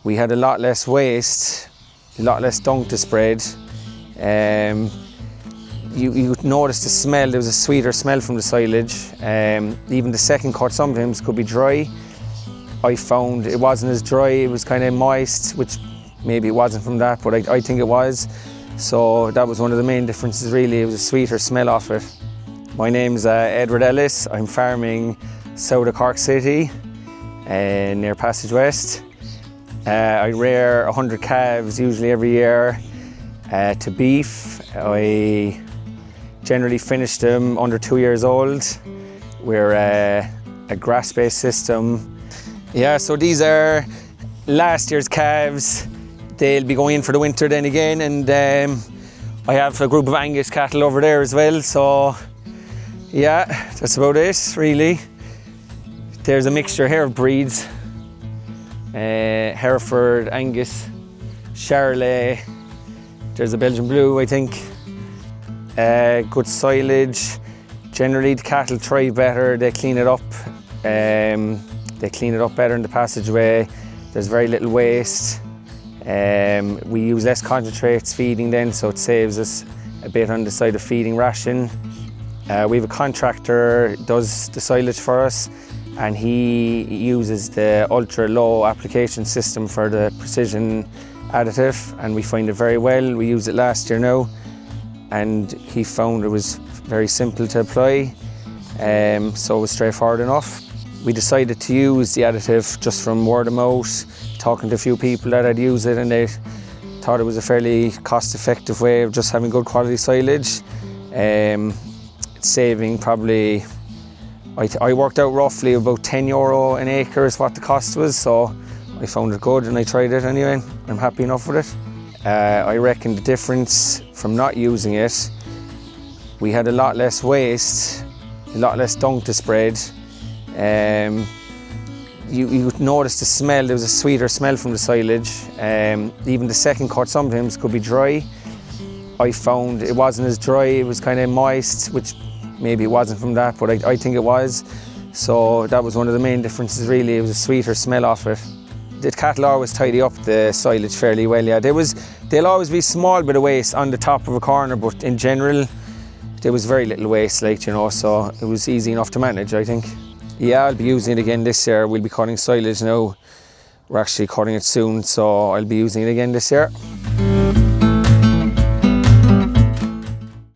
We had a lot less waste, a lot less dung to spread. You notice the smell, there was a sweeter smell from the silage. Even the second cut sometimes could be dry. I found it wasn't as dry, it was kind of moist, which maybe it wasn't from that, but I think it was. So that was one of the main differences really, it was a sweeter smell off it. My name's Edward Ellis. I'm farming south of Cork City, near Passage West. I rear 100 calves usually every year to beef. I generally finish them under 2 years old. We're a grass-based system. Yeah, so these are last year's calves. They'll be going in for the winter then again, and I have a group of Angus cattle over there as well, so yeah, that's about it really. There's a mixture here of breeds. Hereford, Angus, Charolais, there's a Belgian Blue I think. Good silage. Generally the cattle thrive better, they clean it up. They clean it up better in the passageway. There's very little waste. We use less concentrates feeding then, so it saves us a bit on the side of feeding ration. We have a contractor who does the silage for us, and he uses the ultra low application system for the Precision Additive, and we find it very well. We used it last year now, and he found it was very simple to apply, so it was straightforward enough. We decided to use the additive just from word of mouth, talking to a few people that had used it, and they thought it was a fairly cost-effective way of just having good quality silage. It's saving probably, I worked out roughly about €10 an acre is what the cost was, so I found it good and I tried it anyway. I'm happy enough with it. I reckon the difference from not using it, we had a lot less waste, a lot less dung to spread. You notice the smell, there was a sweeter smell from the silage. Even the second cut sometimes could be dry. I found it wasn't as dry, it was kind of moist, which maybe it wasn't from that, but I think it was. So that was one of the main differences really, it was a sweeter smell off it. The cattle always tidy up the silage fairly well, yeah. There'll always be a small bit of waste on the top of a corner, but in general, there was very little waste, like, you know, so it was easy enough to manage, I think. Yeah, I'll be using it again this year. We'll be cutting silage now. We're actually cutting it soon, so I'll be using it again this year.